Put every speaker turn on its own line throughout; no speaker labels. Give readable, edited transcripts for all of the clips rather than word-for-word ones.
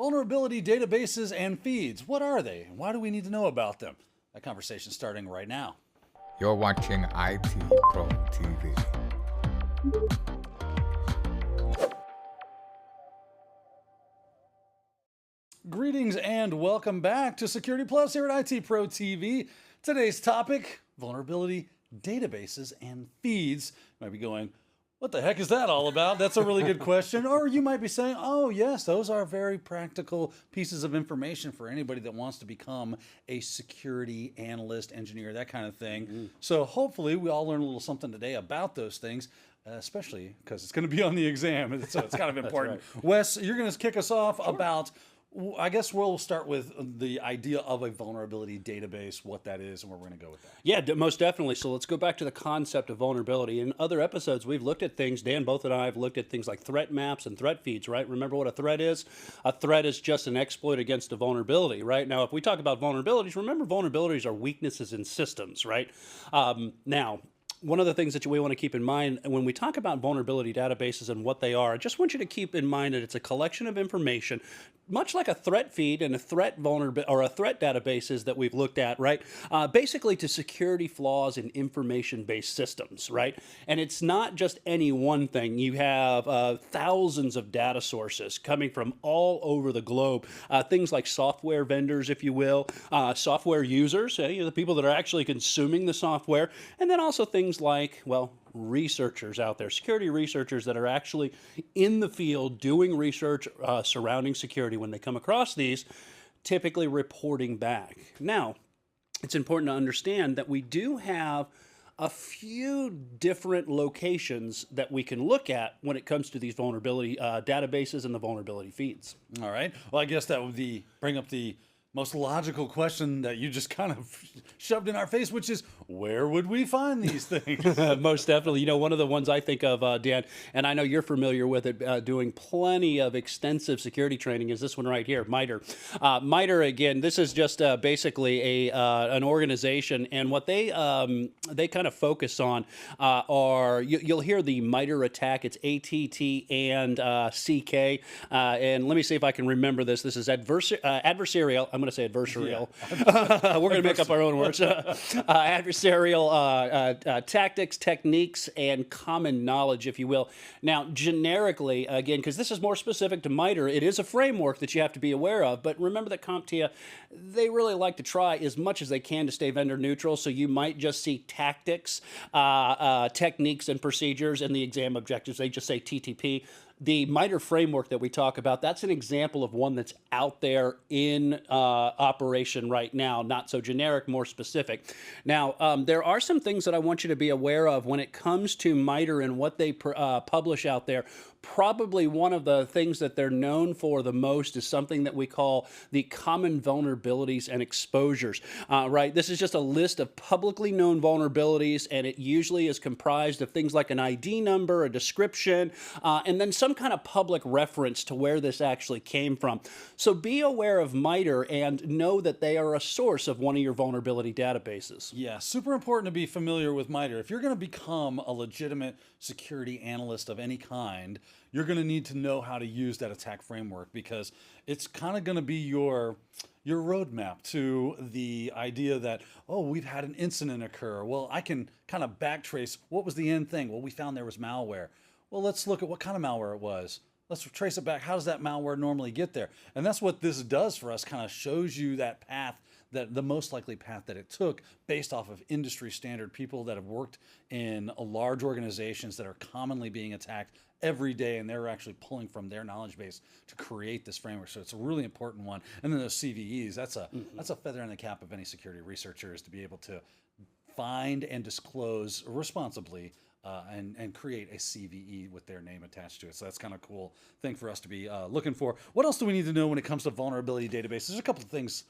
Vulnerability databases and feeds. What are they? And why do we need to know about them? That conversation is starting right now.
You're watching IT Pro TV.
Greetings and welcome back to Security Plus here at IT Pro TV. Today's topic, vulnerability databases and feeds. You might be going, what the heck is that all about? That's a really good question. Or you might be saying, oh yes, those are very practical pieces of information for anybody that wants to become a security analyst, engineer, that kind of thing. So hopefully we all learn a little something today about those things, especially because it's going to be on the exam. So it's kind of important.
Right.
Wes, you're going to kick us off about, I guess we'll start with the idea of a vulnerability database, what that is, and where we're going to go with that.
Yeah, most definitely. So let's go back to the concept of vulnerability. In other episodes, we've looked at things, Dan, both and I have looked at things like threat maps and threat feeds, right? Remember what a threat is? A threat is just an exploit against a vulnerability, right? Now, if we talk about vulnerabilities, remember vulnerabilities are weaknesses in systems, right? Now, one of the things that we want to keep in mind when we talk about vulnerability databases and what they are, I just want you to keep in mind that it's a collection of information, much like a threat feed and a threat or a threat databases that we've looked at, right? Basically to security flaws in information-based systems, right? And it's not just any one thing. You have thousands of data sources coming from all over the globe. Things like software vendors, if you will, software users, the people that are actually consuming the software, and then also things like, well, researchers out there, security researchers that are actually in the field doing research surrounding security when they come across these, typically reporting back. Now, it's important to understand that we do have a few different locations that we can look at when it comes to these vulnerability databases and the vulnerability feeds.
All right. Well, I guess that would bring up the most logical question that you just kind of shoved in our face, which is, where would we find these things?
Most definitely. You know, one of the ones I think of, Dan, and I know you're familiar with it, doing plenty of extensive security training, is this one right here, MITRE. MITRE, again, this is just basically an organization, and what they kind of focus on are, you'll hear the MITRE attack. It's ATT and CK, and let me see if I can remember this. This is adversarial. I'm going to say adversarial. Yeah. We're going to make up our own words. Adversarial tactics, techniques, and common knowledge, if you will. Now, generically, again, because this is more specific to MITRE, it is a framework that you have to be aware of. But remember that CompTIA, they really like to try as much as they can to stay vendor neutral. So you might just see tactics, techniques, and procedures, and the exam objectives. They just say TTP. The MITRE framework that we talk about, that's an example of one that's out there in operation right now, not so generic, more specific. Now, there are some things that I want you to be aware of when it comes to MITRE and what they publish out there. Probably one of the things that they're known for the most is something that we call the common vulnerabilities and exposures, right? This is just a list of publicly known vulnerabilities, and it usually is comprised of things like an ID number, a description, and then some kind of public reference to where this actually came from. So be aware of MITRE and know that they are a source of one of your vulnerability databases.
Yeah, super important to be familiar with MITRE. If you're going to become a legitimate security analyst of any kind, you're going to need to know how to use that attack framework, because it's kind of going to be your roadmap to the idea that, oh, we've had an incident occur. Well, I can kind of backtrace what was the end thing. Well, we found there was malware. Well, let's look at what kind of malware it was. Let's trace it back. How does that malware normally get there? And that's what this does for us, kind of shows you that path, that the most likely path that it took based off of industry standard people that have worked in large organizations that are commonly being attacked every day, and they're actually pulling from their knowledge base to create this framework. So it's a really important one. And then those CVEs, that's a feather in the cap of any security researcher, is to be able to find and disclose responsibly and create a CVE with their name attached to it. So that's kind of a cool thing for us to be looking for. What else do we need to know when it comes to vulnerability databases? There's a couple of things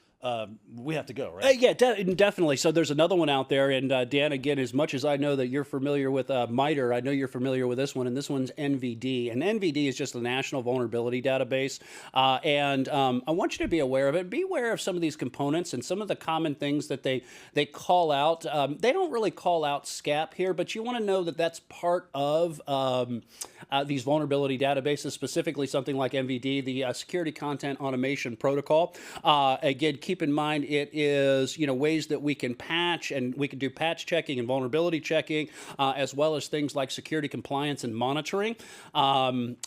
we have to go, right?
Yeah, definitely. So there's another one out there, and Dan, again, as much as I know that you're familiar with MITRE, I know you're familiar with this one, and this one's NVD. And NVD is just the National Vulnerability Database, and I want you to be aware of it. Be aware of some of these components and some of the common things that they call out. They don't really call out SCAP here, but you want to know that that's part of these vulnerability databases, specifically something like NVD, the Security Content Automation Protocol. Again, keep in mind it is ways that we can patch, and we can do patch checking and vulnerability checking, as well as things like security compliance and monitoring.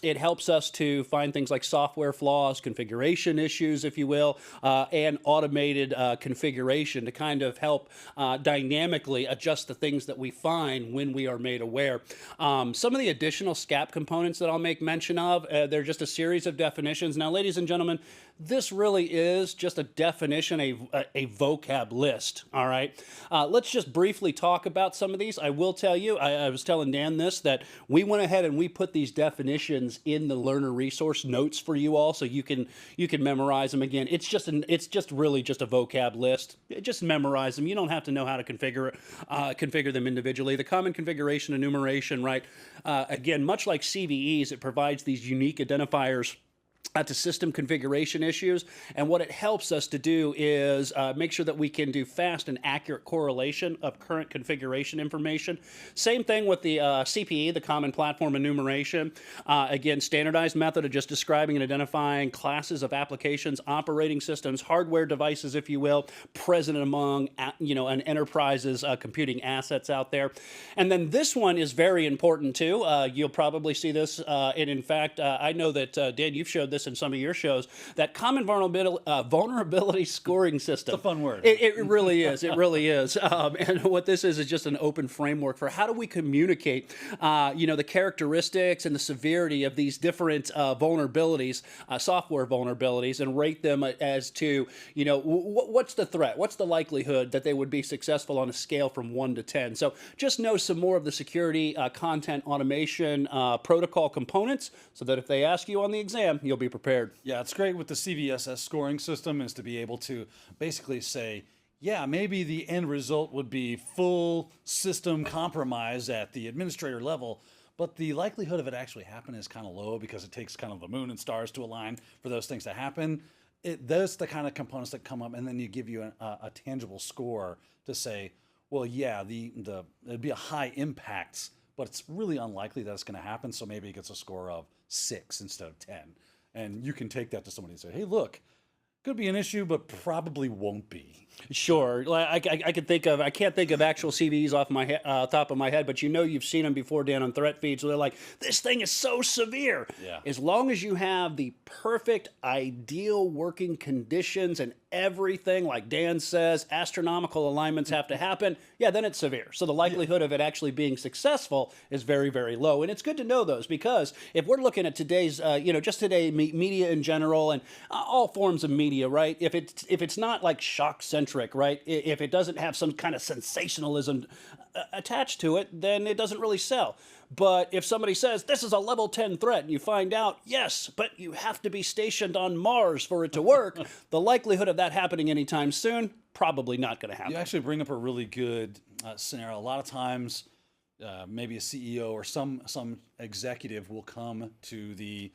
It helps us to find things like software flaws, configuration issues, if you will, and automated configuration to kind of help dynamically adjust the things that we find when we are made aware. Some of the additional SCAP components that I'll make mention of, they're just a series of definitions. Now, ladies and gentlemen, this really is just a definition, a vocab list, all right? Let's just briefly talk about some of these. I will tell you, I was telling Dan this, that we went ahead and we put these definitions in the learner resource notes for you all, so you can memorize them. Again, it's just really just a vocab list. Just memorize them. You don't have to know how to configure them individually. The common configuration enumeration, right? Again, much like CVEs, it provides these unique identifiers to system configuration issues, and what it helps us to do is make sure that we can do fast and accurate correlation of current configuration information. Same thing with the CPE, the Common Platform Enumeration. Again, standardized method of just describing and identifying classes of applications, operating systems, hardware devices, if you will, present among an enterprise's computing assets out there. And then this one is very important too. You'll probably see this, and in fact, I know that Dan, you've showed this in some of your shows, that common vulnerability scoring system.
It's a fun word.
It really is. It really is. And what this is just an open framework for how do we communicate, the characteristics and the severity of these different vulnerabilities, software vulnerabilities, and rate them as to, what's the threat? What's the likelihood that they would be successful on a scale from 1 to 10? So just know some more of the security content automation protocol components, so that if they ask you on the exam, you'll be prepared.
Yeah, it's great with the CVSS scoring system is to be able to basically say, yeah, maybe the end result would be full system compromise at the administrator level, but the likelihood of it actually happening is kind of low because it takes kind of the moon and stars to align for those things to happen. Those the kind of components that come up, and then you give you a tangible score to say, well, yeah, it'd be a high impact, but it's really unlikely that it's going to happen. So maybe it gets a score of 6 instead of 10. And you can take that to somebody and say, hey, look, could be an issue, but probably won't be.
Sure. I can't think of actual CVEs off my top of my head, but you've seen them before, Dan, on threat feeds. So they're like, this thing is so severe.
Yeah.
As long as you have the perfect, ideal working conditions and everything, like Dan says, astronomical alignments have to happen, yeah, then it's severe. So the likelihood of it actually being successful is very, very low. And it's good to know those, because if we're looking at today's, just today, media in general and all forms of media, right? If it's not like shock-centric, right? If it doesn't have some kind of sensationalism attached to it, then it doesn't really sell. But if somebody says, this is a level 10 threat, and you find out, yes, but you have to be stationed on Mars for it to work, the likelihood of that happening anytime soon, probably not going to happen.
You actually bring up a really good scenario. A lot of times, maybe a CEO or some executive will come to the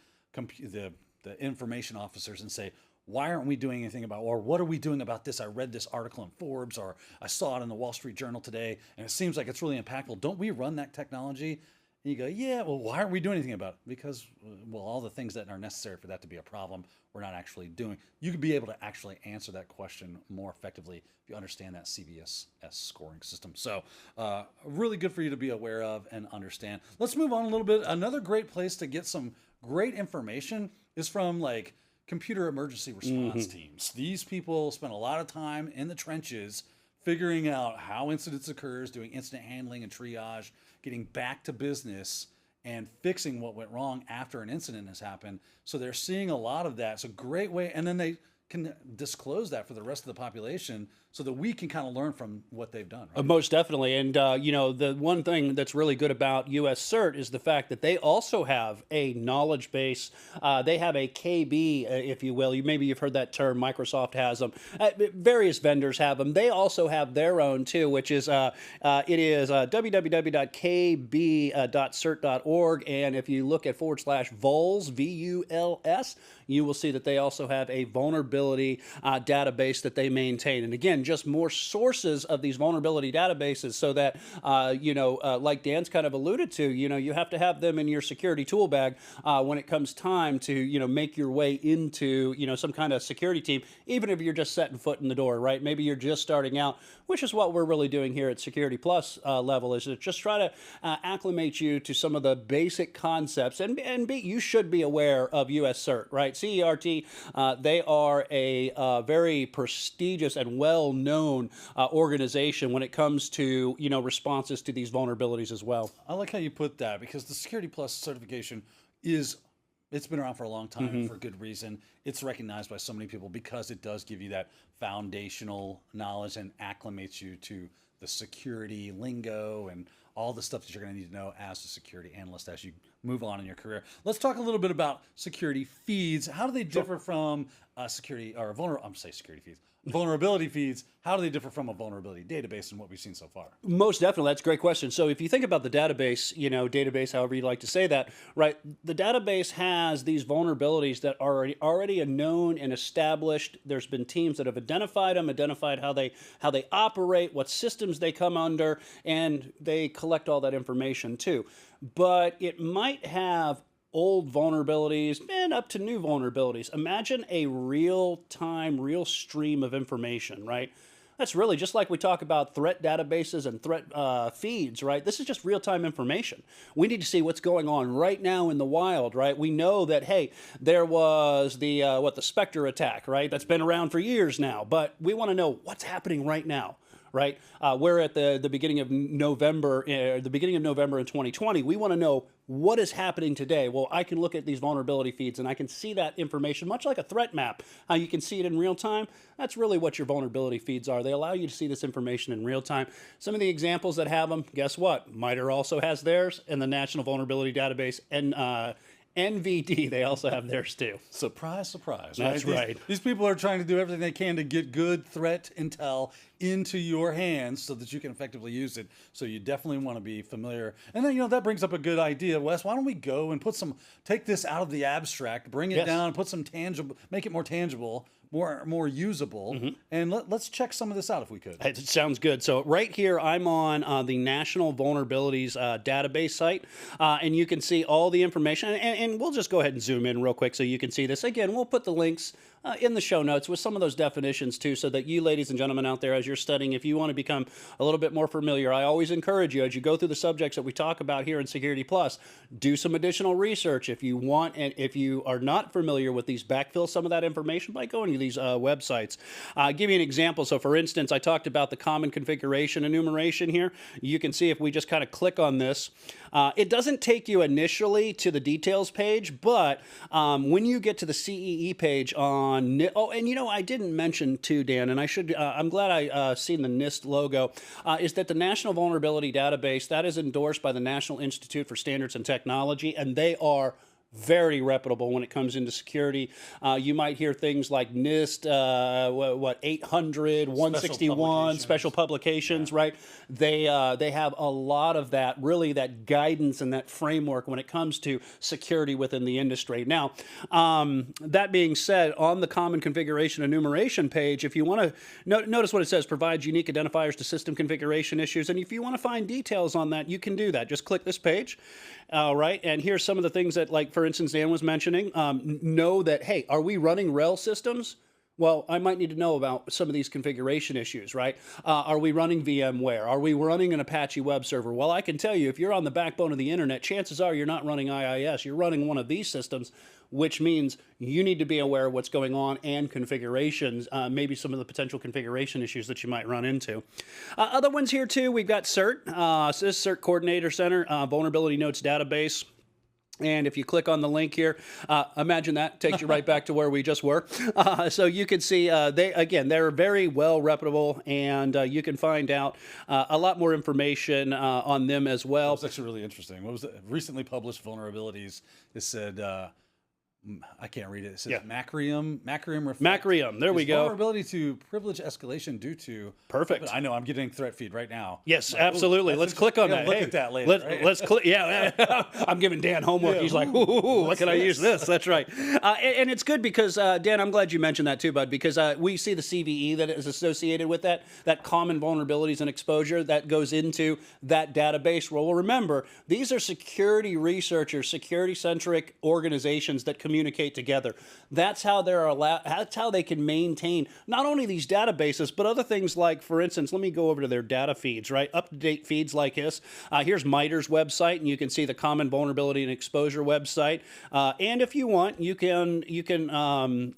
information officers and say, why aren't we doing anything about, or what are we doing about this? I read this article in Forbes, or I saw it in the Wall Street Journal today, and it seems like it's really impactful. Don't we run that technology? And you go, yeah, well, why aren't we doing anything about it? Because, well, all the things that are necessary for that to be a problem, we're not actually doing. You could be able to actually answer that question more effectively if you understand that CVSS scoring system. So really good for you to be aware of and understand. Let's move on a little bit. Another great place to get some great information is from computer emergency response teams. These people spend a lot of time in the trenches figuring out how incidents occurs, doing incident handling and triage, getting back to business and fixing what went wrong after an incident has happened. So they're seeing a lot of that. It's a great way. And then they can disclose that for the rest of the population so that we can kind of learn from what they've done. Right?
Most definitely. And, you know, the one thing that's really good about US CERT is the fact that they also have a knowledge base. They have a KB, if you will. Maybe you've heard that term. Microsoft has them. Various vendors have them. They also have their own, too, which is www.kb.cert.org. And if you look at /vols, VULS, you will see that they also have a vulnerability database that they maintain. And again, just more sources of these vulnerability databases so that, like Dan's kind of alluded to, you have to have them in your security tool bag when it comes time to, make your way into, some kind of security team, even if you're just setting foot in the door, right? Maybe you're just starting out, which is what we're really doing here at Security Plus level, is to just try to acclimate you to some of the basic concepts. And you should be aware of US CERT, right? CERT, they are a very prestigious and well-known organization when it comes to, responses to these vulnerabilities as well.
I like how you put that, because the Security Plus certification it's been around for a long time for good reason. It's recognized by so many people because it does give you that foundational knowledge and acclimates you to the security lingo and all the stuff that you're going to need to know as a security analyst as you move on in your career. Let's talk a little bit about security feeds. How do they differ from vulnerability feeds? How do they differ from a vulnerability database and what we've seen so far?
Most definitely. That's a great question. So if you think about the database, database, however you like to say that, right? The database has these vulnerabilities that are already known and established. There's been teams that have identified them, identified how they operate, what systems they come under, and they collect all that information too. But it might have old vulnerabilities and up to new vulnerabilities. Imagine a real-time, real stream of information, right? That's really just like we talk about threat databases and threat feeds, right? This is just real-time information. We need to see what's going on right now in the wild, right? We know that, hey, there was the Spectre attack, right? That's been around for years now, but we want to know what's happening right now. Right, we're at the beginning of November, in 2020. We want to know what is happening today. Well, I can look at these vulnerability feeds and I can see that information, much like a threat map. How you can see it in real time. That's really what your vulnerability feeds are. They allow you to see this information in real time. Some of the examples that have them, guess what? MITRE also has theirs, and the National Vulnerability Database, and NVD, they also have theirs too.
Surprise, surprise.
That's right.
These people are trying to do everything they can to get good threat intel into your hands so that you can effectively use it. So you definitely want to be familiar. And then, that brings up a good idea, Wes. Why don't we go and take this out of the abstract, bring it down, put some tangible, make it more tangible, more usable, and let's check some of this out if we could.
It sounds good. So right here, I'm on the National Vulnerabilities database site, and you can see all the information. And we'll just go ahead and zoom in real quick so you can see this. Again, we'll put the links in the show notes with some of those definitions too, so that you, ladies and gentlemen out there, as you're studying, if you want to become a little bit more familiar, I always encourage you, as you go through the subjects that we talk about here in Security Plus, do some additional research if you want, and if you are not familiar with these, backfill some of that information by going to these websites. I'll give you an example. So for instance, I talked about the common configuration enumeration here. You can see if we just kind of click on this, it doesn't take you initially to the details page, but when you get to the CEE page on, I didn't mention too, Dan, and I should, I'm glad I seen the NIST logo, is that the National Vulnerability Database, that is endorsed by the National Institute for Standards and Technology, and they are very reputable when it comes into security. You might hear things like NIST, 800, 161, special publications, right? They have a lot of that, really that guidance and that framework when it comes to security within the industry. Now, that being said, on the common configuration enumeration page, if you want to notice what it says, provides unique identifiers to system configuration issues. And if you want to find details on that, you can do that. Just click this page. All right, and here's some of the things that, like, for instance, Dan was mentioning. Know that, hey, are we running RHEL systems? Well, I might need to know about some of these configuration issues, right? Are we running VMware? Are we running an Apache web server? Well, I can tell you, if you're on the backbone of the internet, chances are you're not running IIS. You're running one of these systems, which means you need to be aware of what's going on and configurations, maybe some of the potential configuration issues that you might run into. Other ones here too, we've got CERT. So this is CERT Coordinator Center, Vulnerability Notes Database. And if you click on the link here, imagine that takes you right back to where we just were. So you can see they're very well reputable, and you can find out a lot more information on them as well.
It's actually really interesting. What was it? Recently published vulnerabilities. It said, I can't read it. It says Macrium reflect
Macrium, there we go.
Vulnerability to privilege escalation due to.
Perfect.
I know I'm getting threat feed right now.
Yes, absolutely. Let's click on that.
Look at that later.
Let's click. Yeah, I'm giving Dan homework. He's like, ooh, what can I use this? That's right. And it's good because Dan, I'm glad you mentioned that too, bud, because we see the CVE that is associated with that common vulnerabilities and exposure that goes into that database. Well, remember, these are security researchers, security-centric organizations that communicate together. That's how that's how they can maintain not only these databases, but other things like, for instance, let me go over to their data feeds, right? Up-to-date feeds like this. Here's MITRE's website, and you can see the common vulnerability and exposure website. And if you want, you can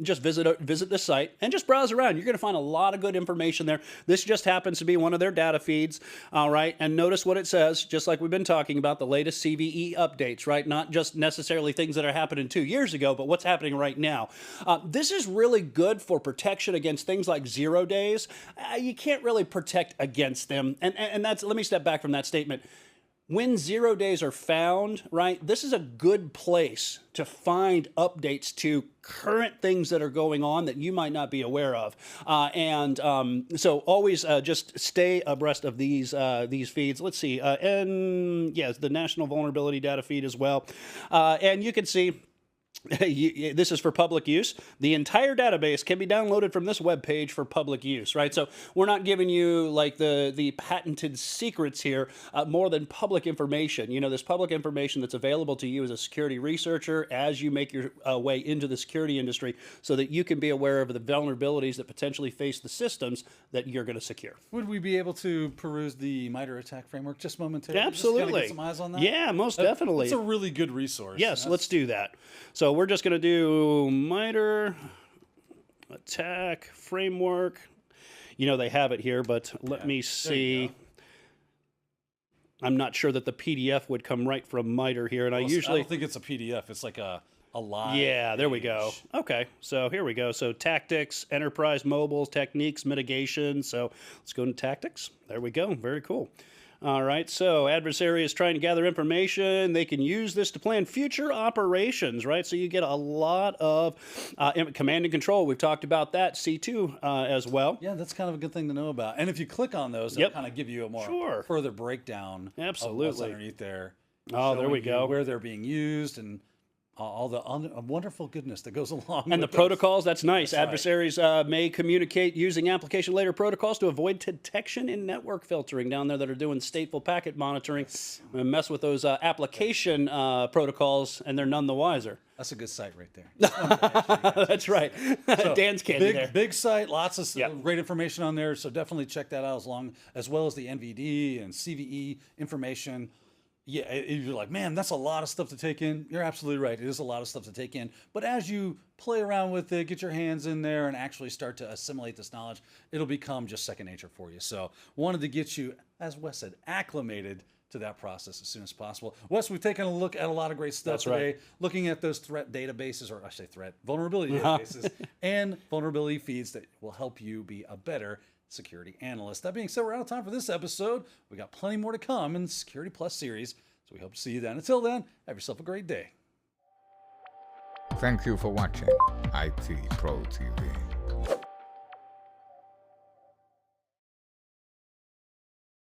just visit the site and just browse around. You're going to find a lot of good information there. This just happens to be one of their data feeds, all right? And notice what it says, just like we've been talking about, the latest CVE updates, right? Not just necessarily things that are happening 2 years ago, but what's happening right now. This is really good for protection against things like 0 days. You can't really protect against them. And that's, let me step back from that statement. When 0 days are found, right, this is a good place to find updates to current things that are going on that you might not be aware of. So always just stay abreast of these feeds. Let's see, and yes, the National Vulnerability Data feed as well. And you can see, this is for public use. The entire database can be downloaded from this web page for public use, right? So we're not giving you like the patented secrets here, more than public information. You know, this public information that's available to you as a security researcher as you make your way into the security industry, so that you can be aware of the vulnerabilities that potentially face the systems that you're going to secure.
Would we be able to peruse the MITRE attack framework just momentarily?
Absolutely.
Just get some eyes on that?
Yeah, most definitely.
It's a really good resource.
Yes, let's do that. So we're just going to do MITRE attack framework. You know, they have it here, but let me see. I'm not sure that the PDF would come right from MITRE here, and I don't
think it's a PDF. It's like a live.
Yeah, there we
page.
go. Okay, so here we go. So tactics, enterprise mobiles, techniques, mitigation. So let's go into tactics. There we go. Very cool. All right, so adversary is trying to gather information. They can use this to plan future operations, right? So you get a lot of command and control. We've talked about that, C2 as well.
Yeah, that's kind of a good thing to know about. And if you click on those, they'll kind of give you a more further breakdown of what's underneath there.
Oh, there we go.
Where they're being used and all the wonderful goodness that goes along with
the protocols, that's nice. That's adversaries may communicate using application layer protocols to avoid detection in network filtering down there that are doing stateful packet monitoring. And mess with those application protocols, and they're none the wiser.
That's a good site right there.
That's right. So, Dan's candy there.
Big site, lots of great information on there. So definitely check that out, as well as the NVD and CVE information. Yeah, you're like, man, that's a lot of stuff to take in. You're absolutely right. It is a lot of stuff to take in. But as you play around with it, get your hands in there and actually start to assimilate this knowledge, it'll become just second nature for you. So wanted to get you, as Wes said, acclimated to that process as soon as possible. Wes, we've taken a look at a lot of great stuff today, looking at those threat databases, or I say vulnerability databases, and vulnerability feeds that will help you be a better security analyst. That being said, we're out of time for this episode. We got plenty more to come in the Security Plus series, so we hope to see you then. Until then, have yourself a great day.
Thank you for watching IT Pro TV.